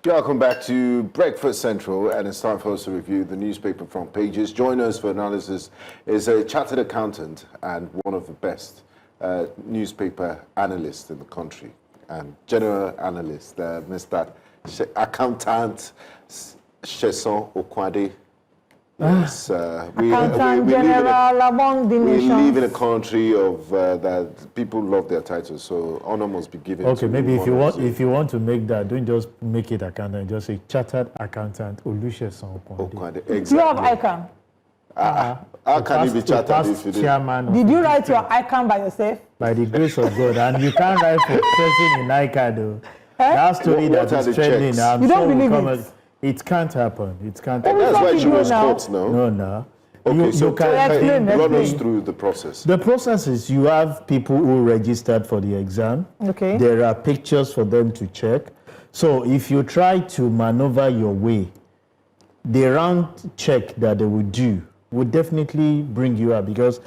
Welcome back to Breakfast Central, and it's time for us to review the newspaper front pages. Join us for analysis is a chartered accountant and one of the best newspaper analysts in the country, and general analyst, Mr. Accountant Sesan Okunade. Yes, we live in a country of that people love their titles, so honor must be given. Okay, maybe if you want to make that, don't just make it accountant. Just say chartered accountant Sesan Okunade. Exactly. Do you have ICANN? How can you be chartered if you didn't? Did you write your ICANN by yourself? By the grace of God, and you can't write for person in ICANN though. That story that is trending. I'm you sure don't believe it? It can't happen. It can't. And that's why she was caught, no? No. Okay, so explain. Run us through the process. The process is you have people who registered for the exam. Okay. There are pictures for them to check. So if you try to maneuver your way, the round check that they will do would definitely bring you up, because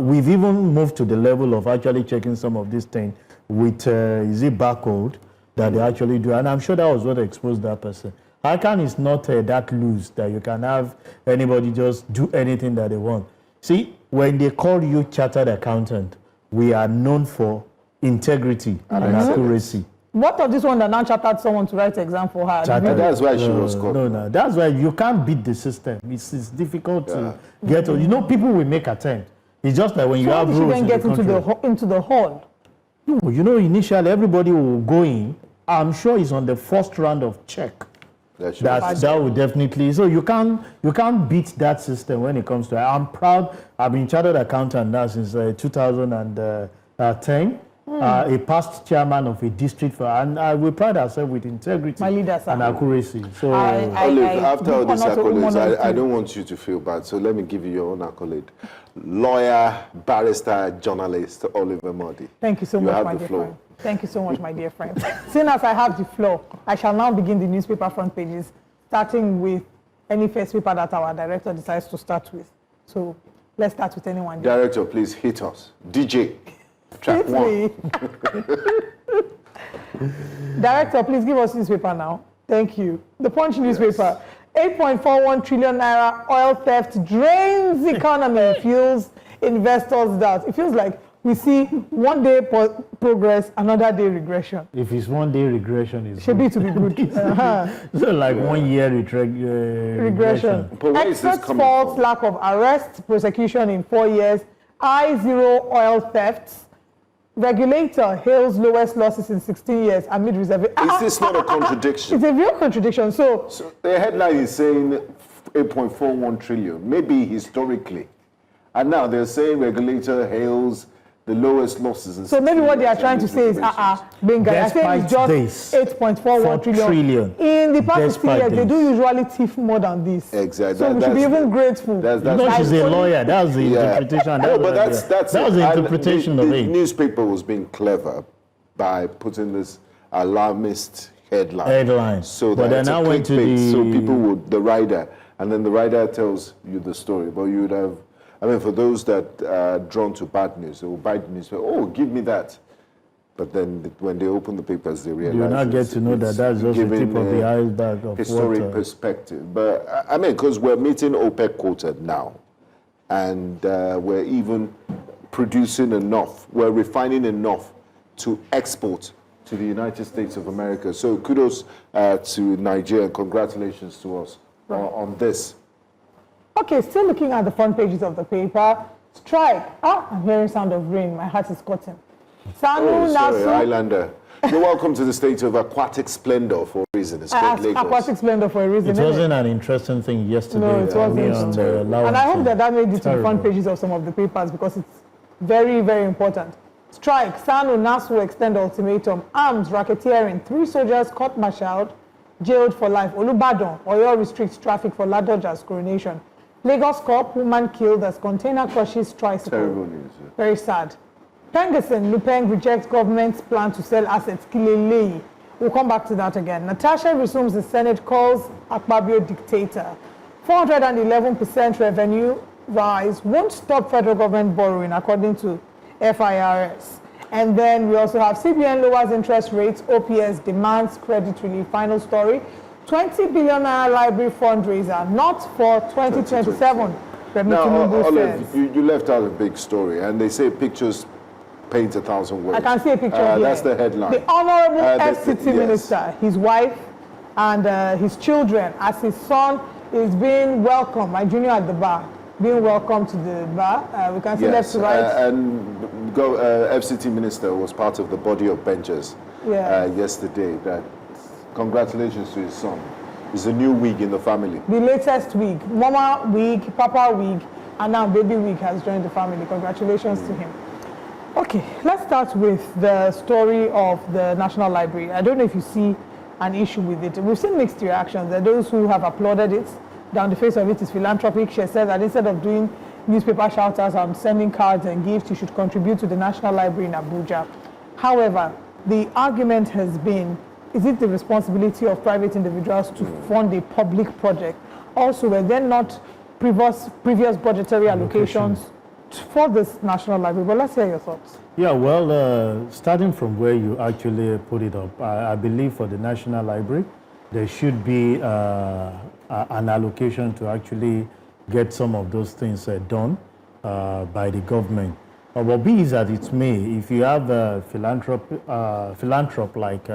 we've even moved to the level of actually checking some of these things with is it barcode that they actually do, and I'm sure that was what exposed that person. ICANN is not that loose that you can have anybody just do anything that they want. See, when they call you chartered accountant, we are known for integrity and accuracy. What of this one that now chartered someone to write the exam for her? That's why she was caught. No. That's why you can't beat the system. It's difficult to get. You know, people will make attempt. It's just like when you have rules. How did she then get into the hall? No, you know, initially everybody will go in. I'm sure it's on the first round of check. That would definitely. So you can't beat that system when it comes to. I'm proud. I've been chartered accountant now since 2010. A past chairman of a district, and we pride ourselves with integrity and accuracy. So, Olive, after all these accolades, I don't want you to feel bad. So let me give you your own accolade. Lawyer, barrister, journalist, Oliver Modi. Thank you so much, my dear friend. Thank you so much, my dear friend. Seeing as I have the floor, I shall now begin the newspaper front pages, starting with any first paper that our director decides to start with. So let's start with anyone. Director, please hit us. DJ, track one. Director, please give us newspaper now. Thank you. The Punch newspaper. 8.41 trillion naira oil theft drains economy, fuels investors' doubt. It feels like we see one day progress, another day regression. If it's one day regression, it should be to be good. So like 1 year regression. Experts fault lack of arrest, prosecution in 4 years, I0 oil thefts. Regulator hails lowest losses in 16 years amid reserve. Is this not a contradiction? It's a real contradiction. So the headline is saying 8.41 trillion, maybe historically. And now they're saying regulator hails the lowest losses. So maybe what they are trying to say is, Benga, I think it's just 8.41 trillion. In the past 16 years, they do usually thief more than this. Exactly. So we should be even grateful. She's a lawyer. That's the interpretation. That's the interpretation of it. The newspaper was being clever by putting this alarmist headline. So that it's a clickbait. So people would, the rider, and then the rider tells you the story. But you would have, I mean, for those that are drawn to bad news, they will buy the news. Oh, give me that. But then when they open the papers, they realize... You not get to know that that's just the tip of the iceberg of historic perspective. But, I mean, because we're meeting OPEC quota now, and we're even producing enough, we're refining enough to export to the United States of America. So kudos to Nigeria, and congratulations to us on this. Okay, still looking at the front pages of the paper. Strike. I'm hearing sound of rain. My heart is cutting. Islander. You're welcome to the state of aquatic splendor for a reason. It's called Lagos. Aquatic splendor for a reason. It wasn't an interesting thing yesterday. No, it wasn't. And I hope that made it to the front pages of some of the papers, because it's very, very important. Strike. Sanu Nasu extend ultimatum. Arms racketeering. 3 soldiers court-martialed, jailed for life. Olubadan. Oyo restricts traffic for Ladoja's coronation. Lagos cop, woman killed as container crushes tricycle. Terrible news. Very sad. Pengerson, Lupeng rejects government's plan to sell assets. Kilelei. We'll come back to that again. Natasha resumes the Senate, calls Akpabio dictator. 411% revenue rise won't stop federal government borrowing, according to FIRS. And then we also have CBN lowers interest rates, OPS demands credit relief. Final story, 20 billion naira library fundraiser, not for 2027. Now, Olive, you left out a big story, and they say pictures paint 1,000 words. I can see a picture here. That's the headline. The Honorable FCT Minister, his wife, and his children, as his son is being welcomed, my junior at the bar, being welcomed to the bar. We can see left to right. And FCT Minister was part of the body of benchers yesterday. Congratulations to his son. It's a new wig in the family. The latest wig, Mama wig, Papa wig, and now baby wig has joined the family. Congratulations to him. Okay, let's start with the story of the National Library. I don't know if you see an issue with it. We've seen mixed reactions. There are those who have applauded it. Down the face of it is philanthropic. She said that instead of doing newspaper shout-outs and sending cards and gifts, you should contribute to the National Library in Abuja. However, the argument has been, is it the responsibility of private individuals to fund a public project? Also, were there not previous budgetary allocations for this National Library? But let's hear your thoughts. Yeah, well, starting from where you actually put it up, I believe for the National Library, there should be an allocation to actually get some of those things done by the government. But be it as it may, if you have a philanthrope like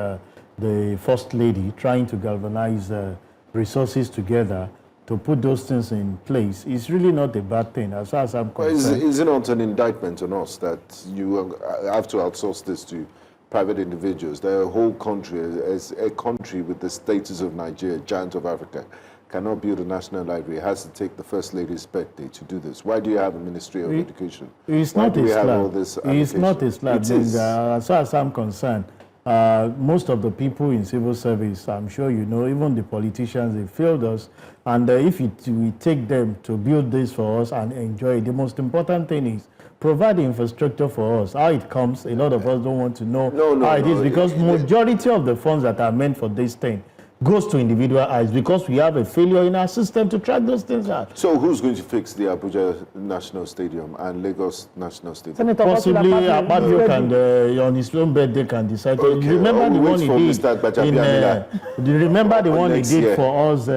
the First Lady trying to galvanize resources together to put those things in place, it's really not a bad thing as far as I'm concerned. Is it not an indictment on us that you have to outsource this to private individuals? The whole country, as a country with the status of Nigeria, giant of Africa, cannot build a national library. It has to take the First Lady's birthday to do this. Why do you have a Ministry of Education? It's not a slab. It's not a slab. As far as I'm concerned, most of the people in civil service, I'm sure you know, even the politicians, they failed us. And if we take them to build this for us and enjoy it, the most important thing is provide the infrastructure for us. How it comes, a lot of us don't want to know how it is, because majority of the funds that are meant for this thing goes to individual eyes because we have a failure in our system to track those things out. So who's going to fix the Abuja National Stadium and Lagos National Stadium? Senator Possibly Abadjo can, on his own birthday, can decide. Okay. Remember the one he did remember the one he did for us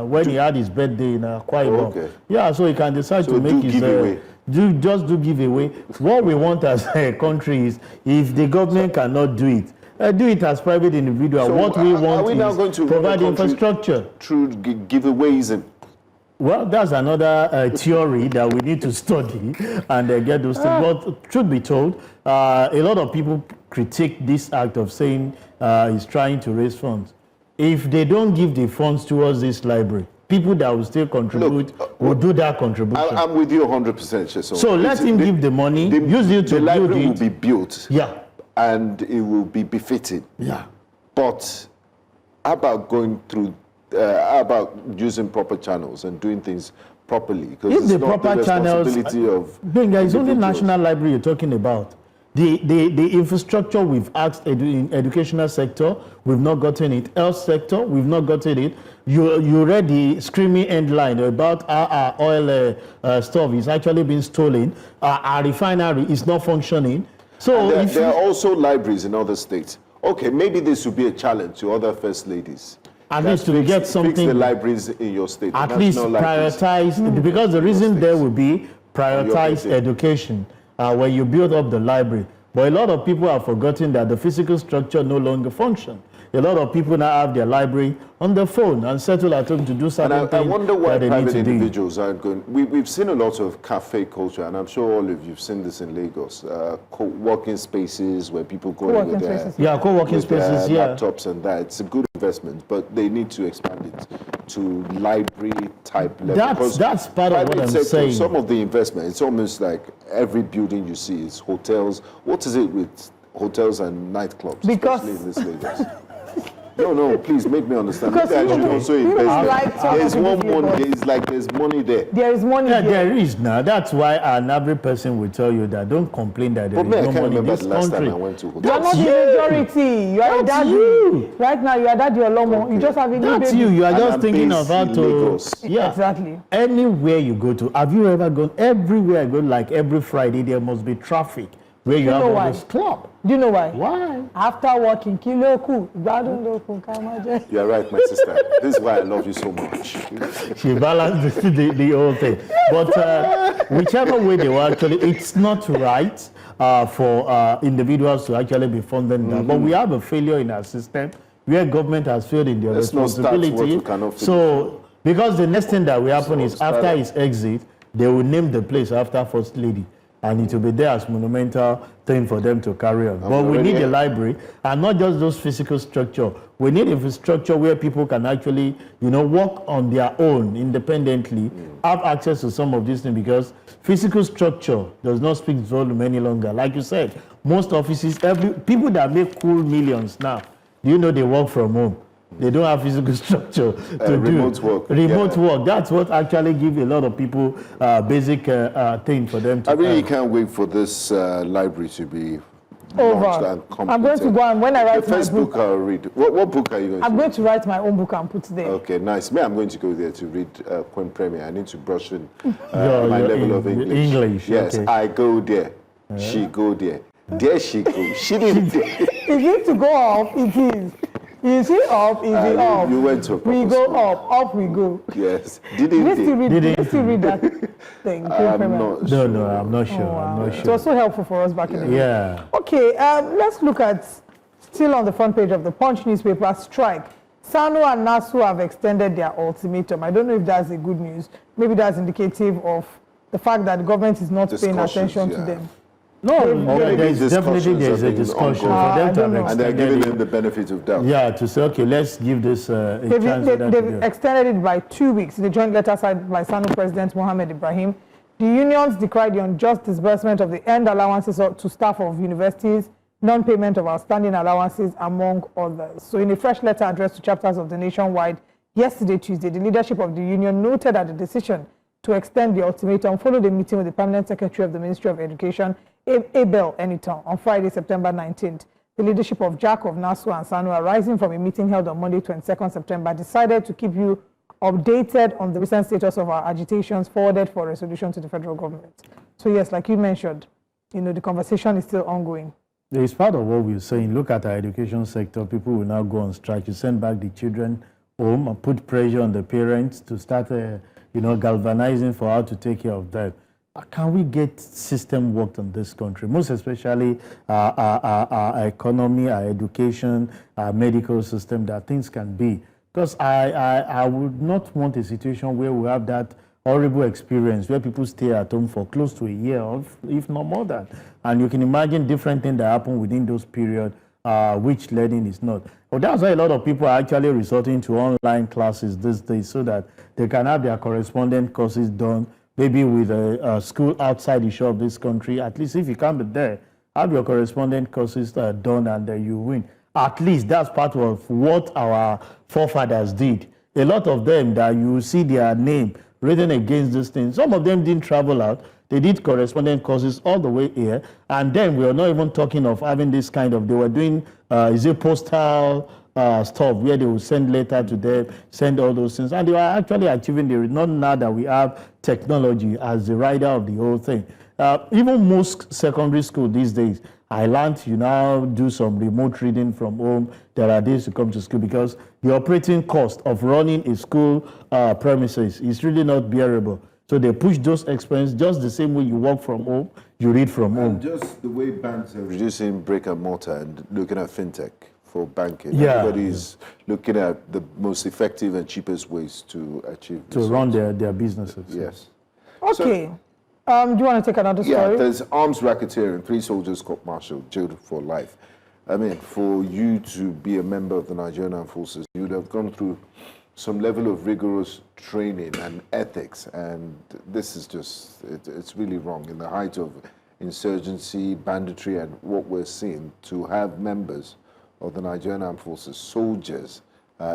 when he had his birthday in Akwa Ibom. Okay. Yeah, so he can decide to make his giveaway. Just do giveaway. What we want as a country is, if the government cannot do it, do it as private individual. So what we want now going is to provide infrastructure. Through giveaways? Well, that's another theory that we need to study and get those things. But truth be told, a lot of people critique this act of saying he's trying to raise funds. If they don't give the funds towards this library, people that will still contribute will do that contribution. I'm with you 100%, Sesan. So let him give the money, use it to build it. The library will be built. Yeah. And it will be befitting. Yeah. But how about going through, how about using proper channels and doing things properly? Because if it's the not proper the responsibility channels, of Benga, it's only National Library you're talking about. The infrastructure we've asked in educational sector, we've not gotten it. Health sector, we've not gotten it. You read the screaming headline about our oil stuff is actually being stolen. Our refinery is not functioning. So there are also libraries in other states. Okay, maybe this would be a challenge to other first ladies. At least to get something. Fix the libraries in your state. At least prioritize, because the reason there will be prioritize education when you build up the library. But a lot of people have forgotten that the physical structure no longer functions. A lot of people now have their library on the phone and settle at home to do certain things. I wonder why that private individuals aren't going. We've seen a lot of cafe culture, and I'm sure all of you've seen this in Lagos. Co-working spaces where people go with their co-working spaces, laptops and that. It's a good investment, but they need to expand it to library type level. That's part of what I'm saying. Some of the investment, it's almost like every building you see is hotels. What is it with hotels and nightclubs, especially in this Lagos? No, please make me understand. Because I should also invest. There's one money. There's money there. There is money there. There is now. That's why an average person will tell you that don't complain that there is no money in this country. Time I went to hotel. You are not the majority. You are a daddy. You. Right now, you are daddy Olomo. Okay. You just have a new That's baby. you. You are just thinking of how to. Lagos. Yeah, exactly. Anywhere you go to, have you ever gone? Everywhere I go, like every Friday, there must be traffic. where you have know all why? this club. Do you know why? Why? After working, Kiloku, You are right, my sister. This is why I love you so much. She balanced the whole thing. But whichever way they were actually, it's not right for individuals to actually be funding that. But we have a failure in our system where government has failed in their responsibility. Not start what we cannot finish. So, because the next thing that will happen is after his exit, they will name the place after First Lady. And it will be there as monumental thing for them to carry on. But we need a library, and not just those physical structure. We need infrastructure where people can actually, work on their own independently, have access to some of these things, because physical structure does not speak volume any longer. Like you said, most offices, people that make cool millions now, they work from home. They don't have physical structure to do remote work. Remote work. That's what actually gives a lot of people basic thing for them to. I really can't wait for this library to be launched and completed. I'm going to go, and when I write the first my book, I'll read. What book are you going to read? I'm going to write my own book and put there. Okay, nice. Me, I'm going to go there to read Queen Premier. I need to brush in my level of English. Yes, okay. I go there. She go there. There she go. She didn't there. If you to go up, it is. You see up, is it up? You went to a we go up we go. Yes. Didn't Let's read that thing. I'm not sure. No, I'm not sure. Wow. I'm not sure. It was so helpful for us back in the day. Yeah. Okay, let's look at, still on the front page of the Punch newspaper, strike. Sanu and Nasu have extended their ultimatum. I don't know if that's a good news. Maybe that's indicative of the fact that the government is not paying attention to them. No, there's definitely a discussion for them to have extended. And they're giving them the benefit of doubt. Yeah, to say, okay, let's give this a chance. They've extended it by 2 weeks. In the joint letter signed by Sanu President Mohammed Ibrahim, the unions decried the unjust disbursement of the earned allowances to staff of universities, non-payment of outstanding allowances, among others. So in a fresh letter addressed to chapters of the nationwide yesterday, Tuesday, the leadership of the union noted that the decision to extend the ultimatum followed a meeting with the Permanent Secretary of the Ministry of Education, Abel Eniton, on Friday, September 19th. The leadership of Jack of Nasu and Sanu, arising from a meeting held on Monday, 22nd September, decided to keep you updated on the recent status of our agitations forwarded for resolution to the federal government. So yes, like you mentioned, the conversation is still ongoing. It's part of what we're saying. Look at our education sector. People will now go on strike. You send back the children home and put pressure on the parents to start, galvanizing for how to take care of them. Can we get system worked in this country? Most especially our economy, our education, our medical system, that things can be. Because I would not want a situation where we have that horrible experience where people stay at home for close to a year, if not more than. And you can imagine different things that happen within those periods, which learning is not. Well, that's why a lot of people are actually resorting to online classes these days so that they can have their correspondence courses done, maybe with a school outside the shore of this country. At least if you can't be there, have your correspondence courses done and you win. At least that's part of what our forefathers did. A lot of them that you see their name written against these things. Some of them didn't travel out. They did correspondence courses all the way here. And then we are not even talking of having this kind of, they were doing, postal stuff where they will send letter to them, send all those things. And they were actually achieving the, not now that we have technology as the rider of the whole thing. Even most secondary school these days, I learned you now do some remote reading from home. There are days to come to school because the operating cost of running a school premises is really not bearable. So they push those expenses just the same way you work from home, you read from home. And just the way banks are reducing brick and mortar and looking at fintech for banking. Yeah. Everybody's looking at the most effective and cheapest ways to achieve to run their businesses. Yes. Okay. Do you want to take another story? Yeah, there's arms racketeering, 3 soldiers court-martialed, jailed for life. I mean, for you to be a member of the Nigerian Armed Forces, you would have gone through some level of rigorous training and ethics, and this is just, it's really wrong. In the height of insurgency, banditry, and what we're seeing, to have members of the Nigerian Armed Forces, soldiers,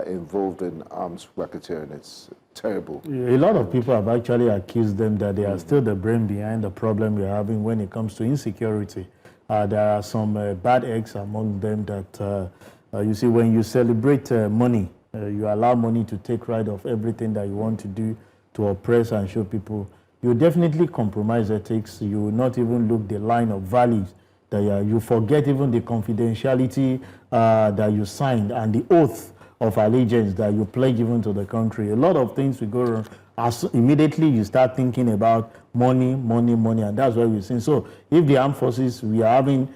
involved in arms racketeering, it's terrible. A lot of people have actually accused them that they are still the brain behind the problem we're having when it comes to insecurity. There are some bad eggs among them that, you see, when you celebrate money, you allow money to take right of everything that you want to do to oppress and show people. You definitely compromise ethics. You will not even look the line of values that you forget even the confidentiality that you signed and the oath of allegiance that you pledge even to the country. A lot of things will go wrong. As immediately you start thinking about money, and that's why we're saying. So if the armed forces, we are having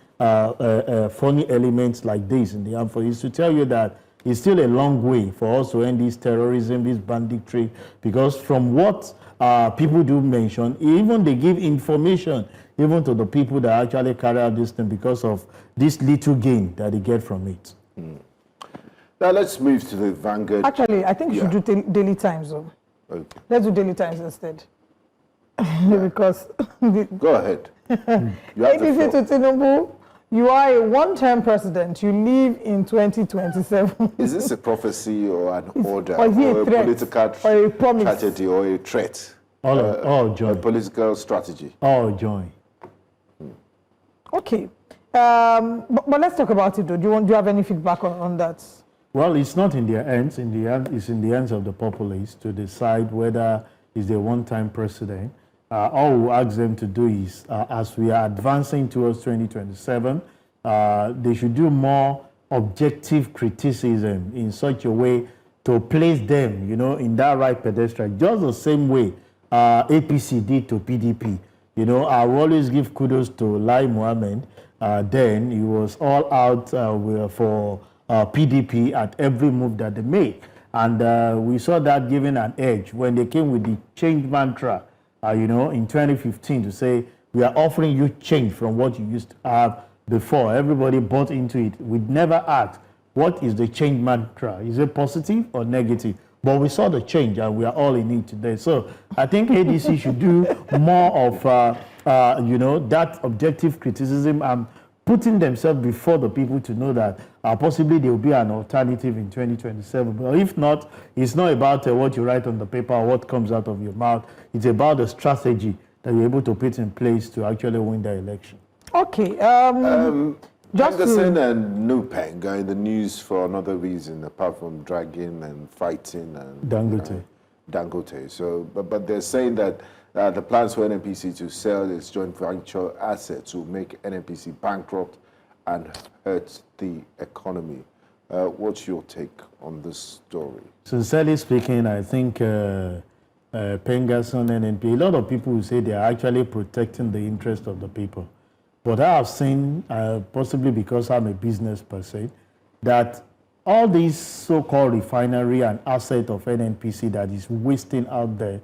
funny elements like this in the armed forces, to tell you that it's still a long way for us to end this terrorism, this banditry, because from what people do mention, even they give information even to the people that actually carry out this thing because of this little gain that they get from it. Now let's move to the Vanguard. Actually, I think you should do Daily Times, though. Okay. Let's do Daily Times instead. Because go ahead. You have the APC floor. to Tinubu, you are a one-term president. You leave in 2027. Is this a prophecy or an order or is it or a a threat? political Or a promise? strategy or a threat? All A join. political strategy. All join. Okay. But let's talk about it, though. Do you have any feedback on that? Well, it's not in their hands. It's in the hands of the populace to decide whether is a one-time president. All we ask them to do is, as we are advancing towards 2027, they should do more objective criticism in such a way to place them, in that right pedestal, just the same way APC did to PDP. I will always give kudos to Lai Mohammed. Then he was all out for PDP at every move that they made. And we saw that giving an edge when they came with the change mantra, in 2015 to say, we are offering you change from what you used to have before. Everybody bought into it. We never asked, what is the change mantra? Is it positive or negative? But we saw the change and we are all in it today. So I think ADC should do more of, that objective criticism and putting themselves before the people to know that possibly there will be an alternative in 2027. But if not, it's not about what you write on the paper or what comes out of your mouth. It's about the strategy that you're able to put in place to actually win the election. Okay. Anderson and Nupeng are in the news for another reason, apart from dragging and fighting and Dangote. So, but they're saying that the plans for NNPC to sell its joint venture assets will make NNPC bankrupt and hurt the economy. What's your take on this story? Sincerely speaking, I think Pengasson, NNP, a lot of people will say they are actually protecting the interest of the people. But I have seen, possibly because I'm a business person, that all these so-called refinery and asset of NNPC that is wasting out there,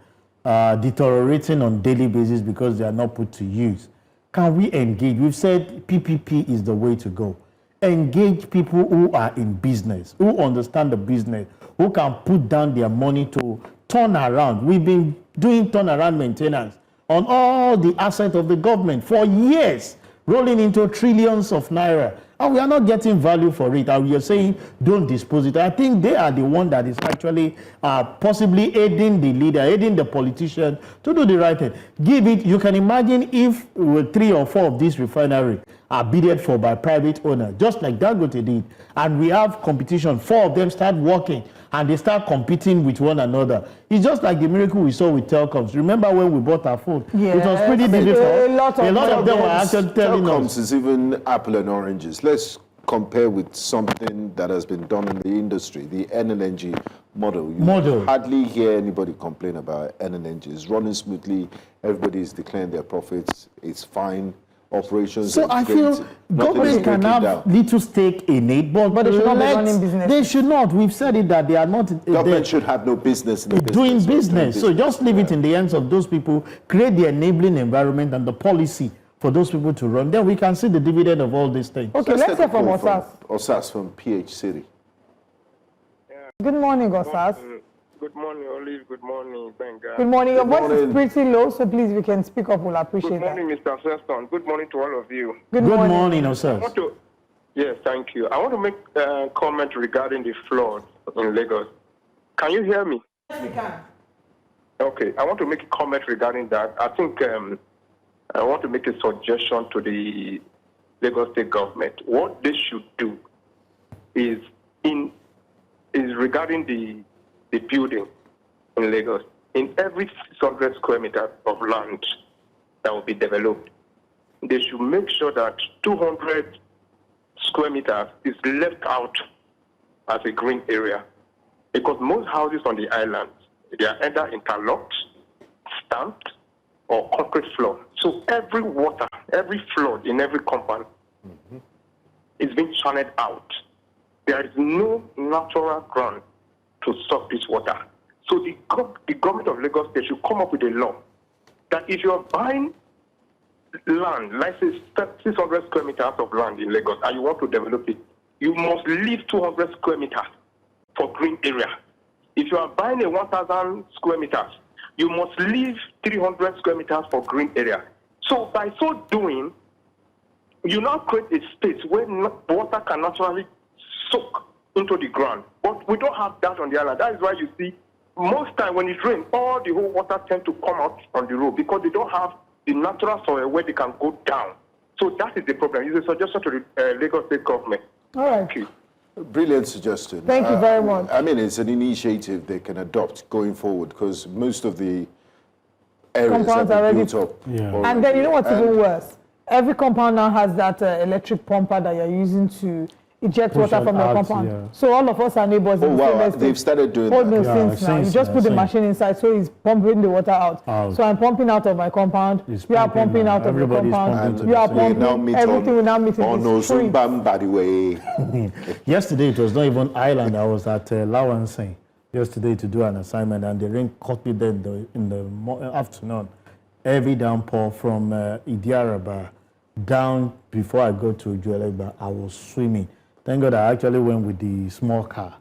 deteriorating on daily basis because they are not put to use. Can we engage? We've said PPP is the way to go. Engage people who are in business, who understand the business, who can put down their money to turn around. We've been doing turnaround maintenance on all the assets of the government for years, rolling into trillions of naira. And we are not getting value for it. And we are saying, don't dispose it. I think they are the one that is actually possibly aiding the leader, aiding the politician to do the right thing. Give it, you can imagine if 3 or 4 of these refineries are bidded for by private owners, just like Dangote did. And we have competition, 4 of them start working and they start competing with one another. It's just like the miracle we saw with telecoms. Remember when we bought our phone? Yes. It was pretty difficult. A lot of them were actually telling us. Telecoms is even apple and oranges. Let's compare with something that has been done in the industry, the NLNG model. You hardly hear anybody complain about NLNG. It's running smoothly. Everybody is declaring their profits. It's fine. Operations. So I feel government can have little stake in it, but they should not be running business. They should not. We've said it that they are not. Government should have no business in the doing business. So just leave it in the hands of those people. Create the enabling environment and the policy for those people to run. Then we can see the dividend of all these things. Okay, let's hear from Osas. Osas from PH City. Good morning, Osas. Good morning, Olive. Good morning, Vanguard. Good morning. Your voice is pretty low, so please, if you can speak up, we'll appreciate that. Good morning, Mr. Sesan. Good morning to all of you. Good morning, Osas. Yes, thank you. I want to make a comment regarding the flood in Lagos. Can you hear me? Yes, we can. Okay, I want to make a comment regarding that. I think I want to make a suggestion to the Lagos State government. What they should do is regarding the building in Lagos. In every 600 square meters of land that will be developed, they should make sure that 200 square meters is left out as a green area. Because most houses on the island, they are either interlocked, stamped, or concrete floor. So every water, every flood in every compound is being channeled out. There is no natural ground to stop this water. So the government of Lagos State should come up with a law that if you are buying land, like say 600 square meters of land in Lagos, and you want to develop it, you must leave 200 square meters for green area. If you are buying a 1,000 square meters, you must leave 300 square meters for green area. So by so doing, you now create a space where water can naturally soak into the ground. But we don't have that on the island. That is why you see most time when it rains, all the whole water tends to come out on the road because they don't have the natural soil where they can go down. So that is the problem. It's a suggestion to the Lagos State government. All right. Thank you. Brilliant suggestion. Thank you very much. I mean, it's an initiative they can adopt going forward because most of the areas Compounds have are been already- built up. Yeah. And then you know what's even worse? Every compound now has that electric pumper that you're using to eject Push water from your out, compound. yeah. So all of us are neighbors. Oh, in the wow. same estate. They've started doing Oh, that. no, Yeah, since now. You since just now, put the since. machine inside, so it's pumping the water out. Out. So I'm pumping out of my compound. It's You are pumping pumping now. out of the Everybody's compound. pumping to You the are same. We pumping. now meet Everything will now meet in on the street. Osunbam by the way. Yesterday, it was not even island. I was at Lawansin yesterday to do an assignment, and the rain caught me there in the afternoon. Heavy downpour from Idiaraba down before I go to Ujuelegba. I was swimming. Thank God I actually went with the small car.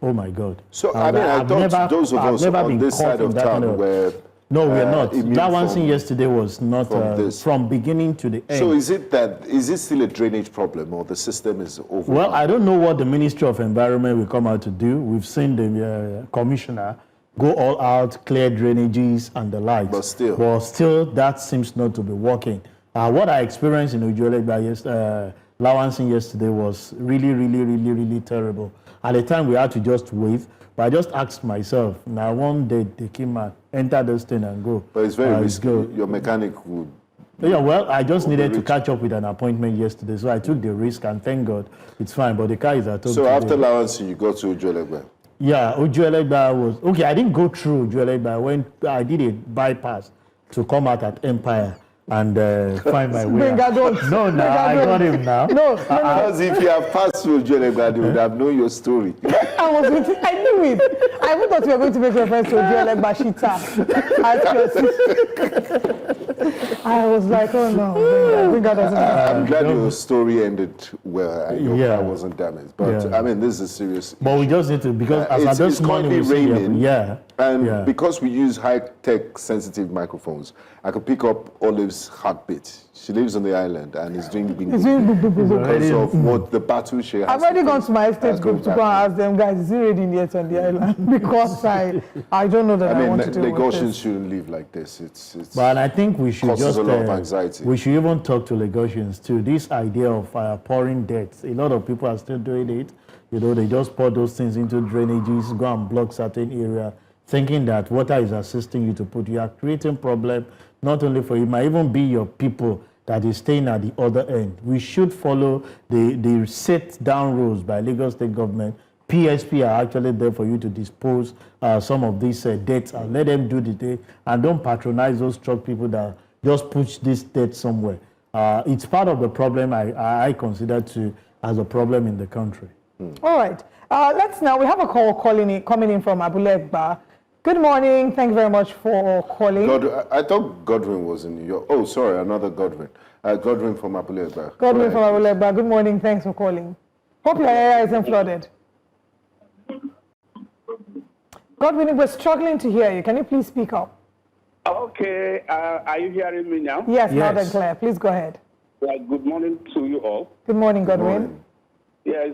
Oh my God. So, I mean, I thought those of us on this side of town were No, we are not. immune That one thing from- yesterday was not from this. from beginning to the end. So is it still a drainage problem or the system is over? Well, I don't know what the Ministry of Environment will come out to do. We've seen the commissioner go all out, clear drainages and the likes. But still. That seems not to be working. What I experienced in Ujuelegba Lawansin yesterday was really terrible. At the time, we had to just wait. But I just asked myself, now one day they came and enter this thing and go. But it's very risky. go. Your mechanic would. Yeah, well, I just needed to rich. catch up with an appointment yesterday, so I took the risk, and thank God it's fine. But the car is at home. So today. after Lawansi, you go to Ujuelegba. Yeah, Ujuelegba was okay. I didn't go through Ujuelegba. I did a bypass to come out at Empire and find my way. Benga, don't. No, Benga, I don't. got him now. No. Because if you have passed through Ujuelegba, they would have known your story. I knew it. I even thought you were going to make reference to Joel Bashita. I was like, oh no, Benga doesn't. I'm glad your story ended well and your Yeah. car wasn't damaged. But Yeah. I mean, this is serious. But we just need to, because as at this morning currently we see raining. yeah. And yeah. because we use high-tech sensitive microphones, I could pick up Olive's heartbeat. She lives on the island and is doing bing because of what the battle she has. I've already to gone face to my as estate group to going go and back. ask them, guys, is it raining yet on the island? Because I don't know that I, I want mean, to do Lagosians this. shouldn't live like this. It's But I think we should causes just a lot of anxiety. we should even talk to Lagosians too. This idea of pouring dirt, a lot of people are still doing it. You know, they just pour those things into drainages, go and block certain area, thinking that water is assisting you to put. You are creating problem not only for you, it might even be your people that is staying at the other end. We should follow the set down rules by Lagos State government. PSP are actually there for you to dispose some of these debts and let them do the thing, and don't patronize those truck people that just push this debt somewhere. It's part of the problem I consider as a problem in the country. All right. We have a call coming in from Abulegba. Good morning. Thank you very much for calling. I thought Godwin was in New York. Oh, sorry, another Godwin. Godwin from Apulega. Godwin from Abulegba. Good morning. Thanks for calling. Hope your area isn't flooded. Godwin, we're struggling to hear you. Can you please speak up? Okay, are you hearing me now? Yes, loud and Yes. clear. Please go ahead. Well, good morning to you all. Good morning, Good Godwin. morning. Yes,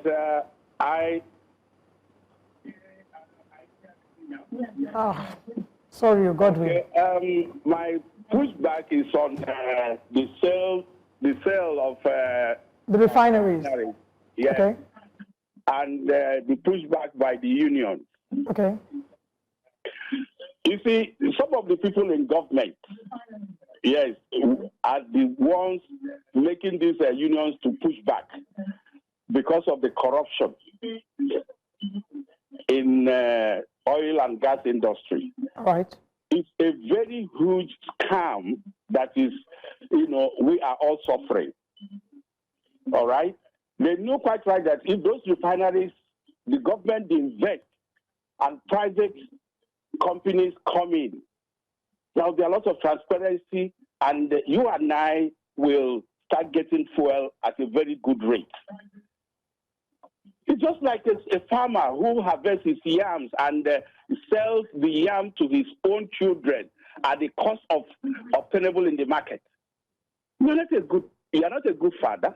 Sorry, Godwin. my pushback is on the sale of The refineries. yes, Okay. and the pushback by the union. Okay. You see, some of the people in government, yes, are the ones making these unions to push back because of the corruption in oil and gas industry. All right. It's a very huge scam that is, we are all suffering. All right? They know quite right that if those refineries, the government invest and private companies come in, there will be a lot of transparency, and you and I will start getting fuel at a very good rate. It's just like a farmer who harvests his yams and sells the yam to his own children at the cost of obtainable in the market. You are not a good father.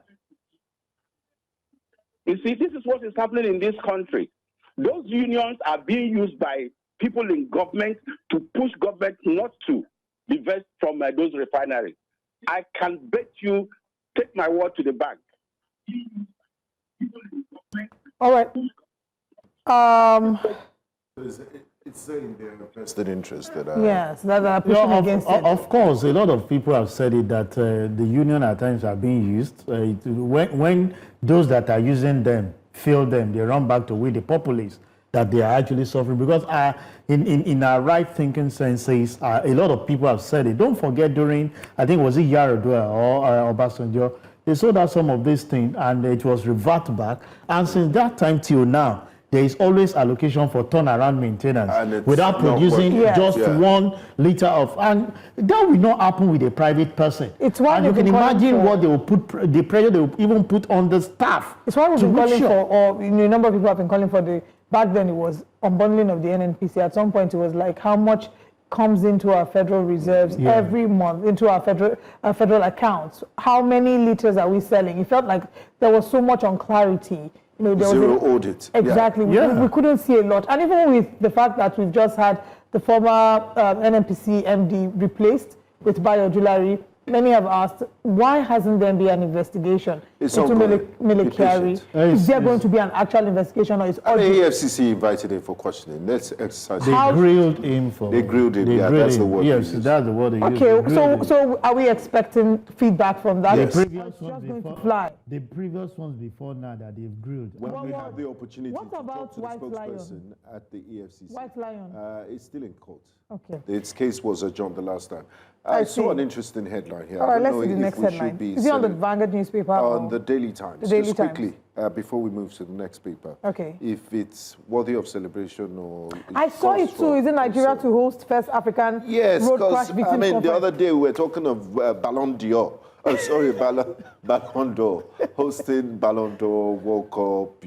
You see, this is what is happening in this country. Those unions are being used by people in government to push government not to divest from those refineries. I can bet you, take my word to the bank. All right. It's in their vested interest that yes, that are pushing against it. Of course, a lot of people have said it that the union at times are being used. When those that are using them fail them, they run back to with the populace that they are actually suffering. Because in our right thinking senses, a lot of people have said it. Don't forget during, I think was it Yaradua or Obasanjo, they sold out some of these things and it was reverted back. And since that time till now, there is always allocation for turnaround maintenance without producing just 1 liter of, and that will not happen with a private person. It's why and you can imagine what they will put, the pressure they will even put on the staff. It's why we've been calling for, or a number of people have been calling for back then it was unbundling of the NNPC. At some point it was like how much comes into our federal reserves every month, into our federal accounts. How many liters are we selling? It felt like there was so much unclarity. There was zero audit. Exactly. We couldn't see a lot. And even with the fact that we've just had the former NNPC MD replaced with Bayo Julari, many have asked, why hasn't there been an investigation into Mele-Kyari? Is there going to be an actual investigation, or is all the AFCC invited him for questioning? Let's exercise. They grilled him for. They grilled him. That's the word. Yes, that's the word they used. Okay, so are we expecting feedback from that? The previous ones before now that they've grilled. When we have the opportunity to talk to the spokesperson at the EFCC. White Lion. It's still in court. Okay. Its case was adjourned the last time. I saw an interesting headline here. All right, let's see the next headline. Is it on the Vanguard newspaper? On the Daily Times. The Daily Just Times. quickly, before we move to the next paper. Okay. If it's worthy of celebration or... I saw it too. Is it Nigeria to host first African road crash victims conference? The other day we were talking of Ballon d'Or. Oh, sorry, Ballon d'Or. Hosting Ballon d'Or, World Cup,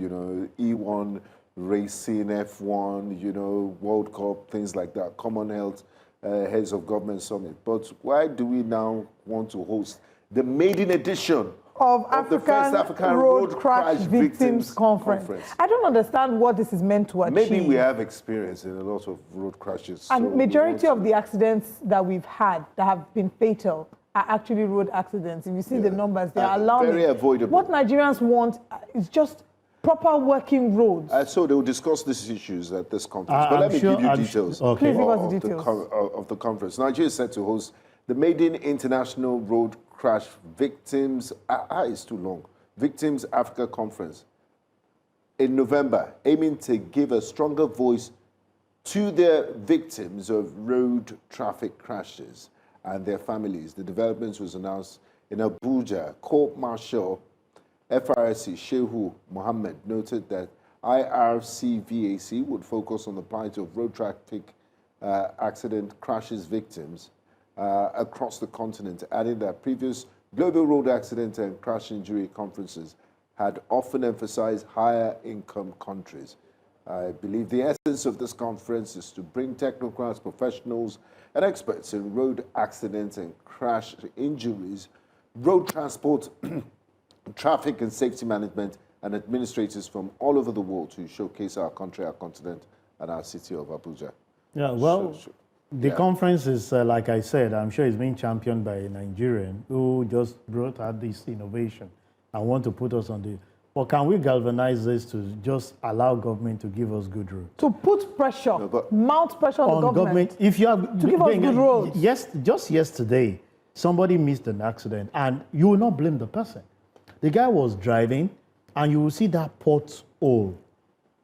E1 racing, F1, World Cup, things like that, Commonwealth. Heads of Government Summit. But why do we now want to host the maiden edition of the first African Road Crash Victims Conference? I don't understand what this is meant to achieve. Maybe we have experience in a lot of road crashes. And majority of the accidents that we've had that have been fatal are actually road accidents. If you see the numbers, they are alarming. Very avoidable. What Nigerians want is just proper working roads. So they will discuss these issues at this conference. But let me give you details Please give us the details of the conference. Nigeria is set to host the maiden International Road Crash Victims, it's too long, Victims Africa Conference in November, aiming to give a stronger voice to the victims of road traffic crashes and their families. The developments was announced in Abuja. Court Marshal FRSC Shehu Mohammed noted that IRCVAC would focus on the plight of road traffic accident crashes victims across the continent, adding that previous global road accident and crash injury conferences had often emphasized higher income countries. I believe the essence of this conference is to bring technocrats, professionals, and experts in road accidents and crash injuries, road transport, traffic and safety management, and administrators from all over the world to showcase our country, our continent, and our city of Abuja. Yeah, well, the conference is, like I said, I'm sure it's being championed by a Nigerian who just brought out this innovation and want to put us on the... But can we galvanize this to just allow government to give us good roads? To put pressure, mount pressure on the government. If you have, to give us good roads. Yes, just yesterday, somebody missed an accident, and you will not blame the person. The guy was driving, and you will see that pothole.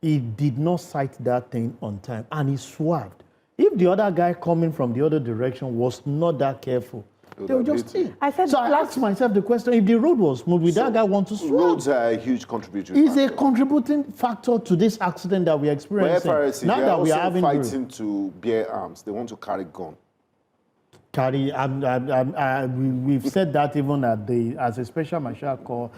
He did not sight that thing on time, and he swerved. If the other guy coming from the other direction was not that careful, they would just see. I asked myself the question, if the road was smooth, would that guy want to swerve? Roads are a huge contributor. It's a contributing factor to this accident that we're experiencing. FRC, now that we are having fighting to bear arms, they want to carry gun. We've said that even as a special marshal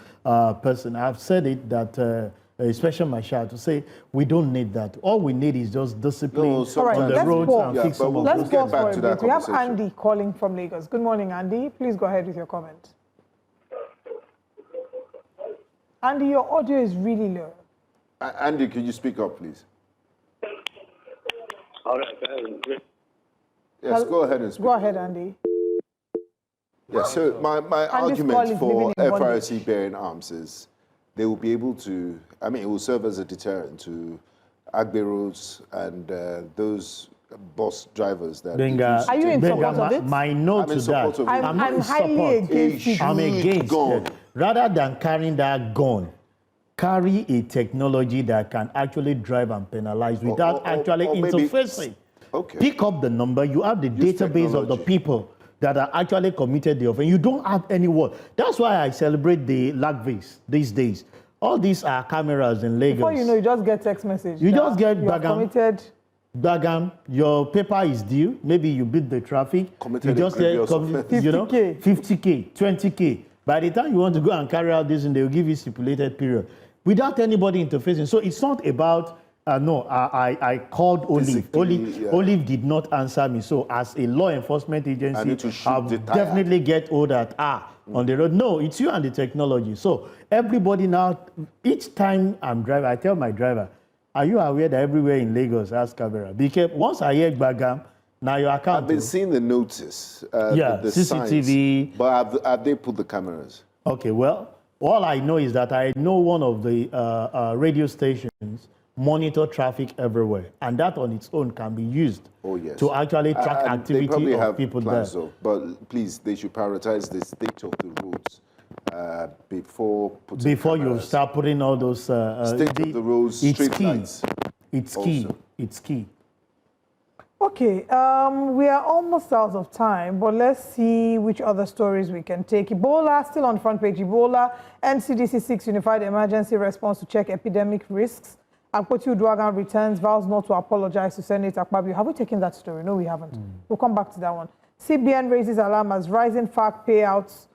person. I've said it that a special marshal to say we don't need that. All we need is just discipline on the roads and fix some of those. Let's pause for a bit. We have Andy calling from Lagos. Good morning, Andy. Please go ahead with your comment. Andy, your audio is really low. Andy, could you speak up, please? All right. Yes, go ahead and speak. Go ahead, Andy. Yes, so my argument for FRC bearing arms is they will be able to, I mean, it will serve as a deterrent to agberos and those bus drivers that... Are you in support of it? My no to that. I'm highly against it. I'm against it. Rather than carrying that gun, carry a technology that can actually drive and penalize without actually interfacing. Okay. Pick up the number. You have the database of the people that are actually committed the offense. You don't have any word. That's why I celebrate the Lagvis these days. All these are cameras in Lagos. Before you know, you just get text message. You just get committed. Bagam, your paper is due. Maybe you beat the traffic. Committed you just get 50K. 50K, 20K. By the time you want to go and carry out this, and they'll give you stipulated period without anybody interfacing. So it's not about. I called Olive. Olive did not answer me. So as a law enforcement agency, I'll definitely get all that on the road. No, it's you and the technology. So everybody now, each time I'm driving, I tell my driver, are you aware that everywhere in Lagos has camera? Because once I hear Bagam, now your account. I've been seeing the notice, the CCTV. Signs, but have they put the cameras? Okay, well, all I know is that I know one of the radio stations monitor traffic everywhere, and that on its own can be used to actually track activity of people there. But please, they should prioritize the state of the roads before putting before cameras. You start putting all those state of the roads, street lights. It's key. It's key. Okay, we are almost out of time, but let's see which other stories we can take. Ebola, still on front page. Ebola, NCDC 6 Unified Emergency Response to check epidemic risks. Akpoti Uduaghan returns, vows not to apologize to Senate Akpabio. Have we taken that story? No, we haven't. We'll come back to that one. CBN raises alarm as rising FAC payouts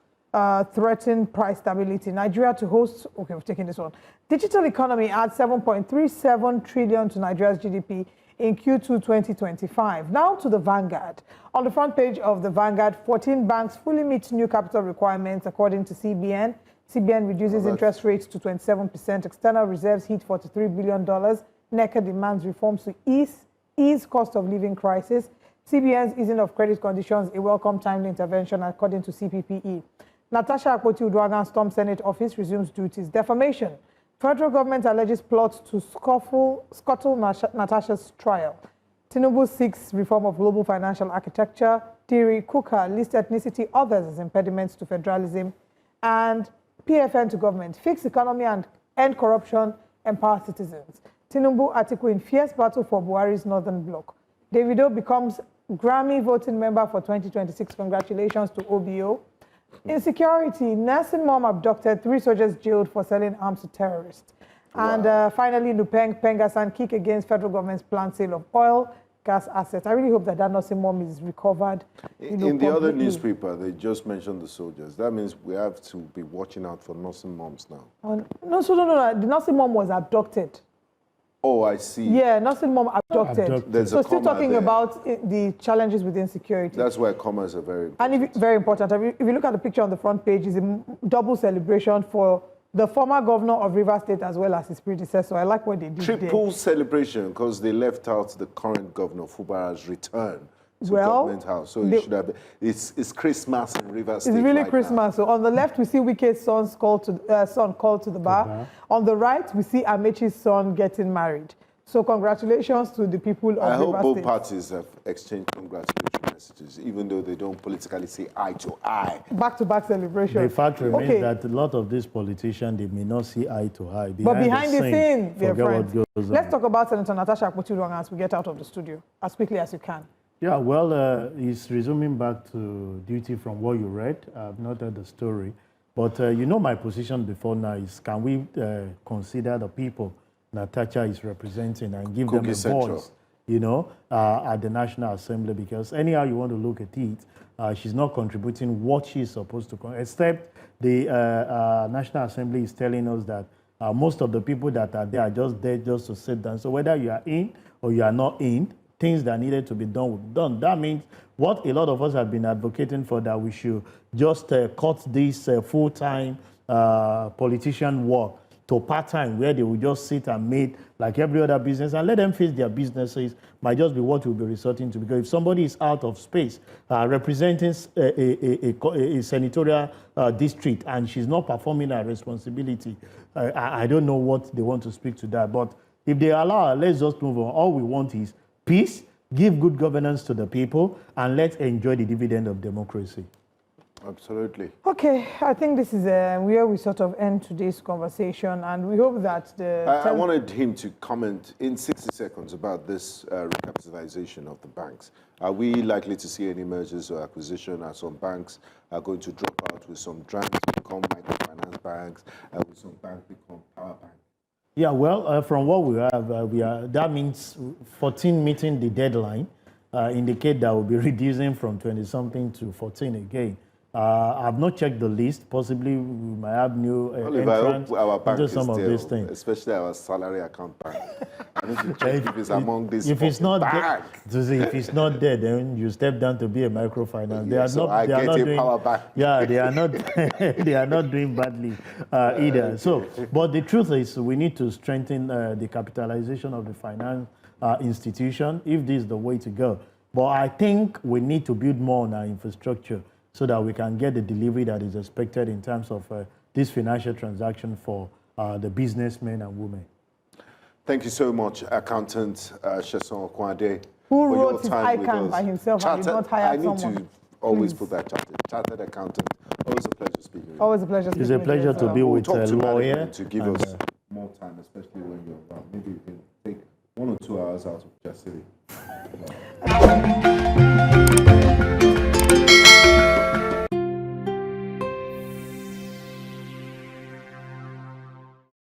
threaten price stability. Nigeria to host, okay, we've taken this one. Digital economy adds 7.37 trillion to Nigeria's GDP in Q2 2025. Now to the Vanguard. On the front page of the Vanguard, 14 banks fully meet new capital requirements according to CBN. CBN reduces interest rates to 27%. External reserves hit $43 billion. NECA demands reforms to ease cost of living crisis. CBN's easing of credit conditions, a welcome timely intervention according to CPPE. Natasha Akpoti Uduaghan storms Senate office, resumes duties. Defamation. Federal government alleges plot to scuttle Natasha's trial. Tinubu seeks reform of global financial architecture. Theory, Kuka list ethnicity, others as impediments to federalism. And PFN to government, fix economy and end corruption, empower citizens. Tinubu article in fierce battle for Buhari's Northern Bloc. Davido becomes Grammy voting member for 2026. Congratulations to OBO. Insecurity, nursing mom abducted, 3 soldiers jailed for selling arms to terrorists. Wow. And finally, Nupeng Pengasan kick against federal government's planned sale of oil, gas assets. I really hope that nursing mom is recovered. In the other newspaper, they just mentioned the soldiers. That means we have to be watching out for nursing moms now. No. The nursing mom was abducted. Oh, I see. Yeah, nursing mom abducted. So still talking about the challenges with insecurity. That's why commas are very important. And very important. If you look at the picture on the front page, it's a double celebration for the former governor of Rivers State as well as his predecessor. I like what they did Triple celebration because they left out the current governor, Fubara's return to government house. So it should have. It's Christmas in Rivers State. It's really right Christmas. Now. So on the left we see Wike's son called to the bar. On the right we see Amechi's son getting married. So congratulations to the people of I hope Rivers both State. parties have exchanged congratulatory messages, even though they don't politically say eye to eye. Back-to-back celebration. The fact remains that a lot as these politicians, they may not see eye to eye. But behind the scene, dear friends, what goes on. Let's talk about Senator Natasha Akpoti-Uduaghan as we get out of the studio, as quickly as you can. Yeah, well, he's resuming back to duty from what you read. I've not heard the story. But you know my position before now is, can we consider the people Natasha is representing and give them a voice, you know, at the National Assembly? Because anyhow you want to look at it, she's not contributing what she's supposed to, except the National Assembly is telling us that most of the people that are there are just there just to sit down. So whether you are in or you are not in, things that needed to be done will be done. That means what a lot of us have been advocating for, that we should just cut this full-time politician work to part-time, where they will just sit and make like every other business and let them face their businesses, might just be what we'll be resorting to. Because if somebody is out of space representing a senatorial district and she's not performing her responsibility, I don't know what they want to speak to that. But if they allow her, let's just move on. All we want is peace, give good governance to the people, and let's enjoy the dividend of democracy. Absolutely. Okay, I think this is where we sort of end today's conversation, and we hope that I wanted him to comment in 60 seconds about this recapitalization of the banks. Are we likely to see any mergers or acquisition, as some banks are going to drop out, with some banks become microfinance banks, and with some banks become power banks? Yeah, well, from what we have, that means 14 meeting the deadline, indicate that we'll be reducing from 20-something to 14 again. I've not checked the list. Possibly we might have new entrants into some of these things. Especially our salary account bank. I need to check if it's among these. If it's not there, if it's not there, then you step down to be a microfinance. They are not doing power bank. Yeah, they are not. They are not doing badly either. So, but the truth is, we need to strengthen the capitalization of the finance institution, if this is the way to go. But I think we need to build more on our infrastructure, so that we can get the delivery that is expected in terms of this financial transaction for the businessmen and women. Thank you so much, Accountant Sesan Okunade. Who wrote his ICANN by himself and did not hire someone. I need to always put that chartered accountant. Always a pleasure speaking with you. Always a pleasure speaking with you. It's a pleasure to be with a lawyer. To give us more time, especially when you're around. Maybe you can take 1 or 2 hours out of just sitting.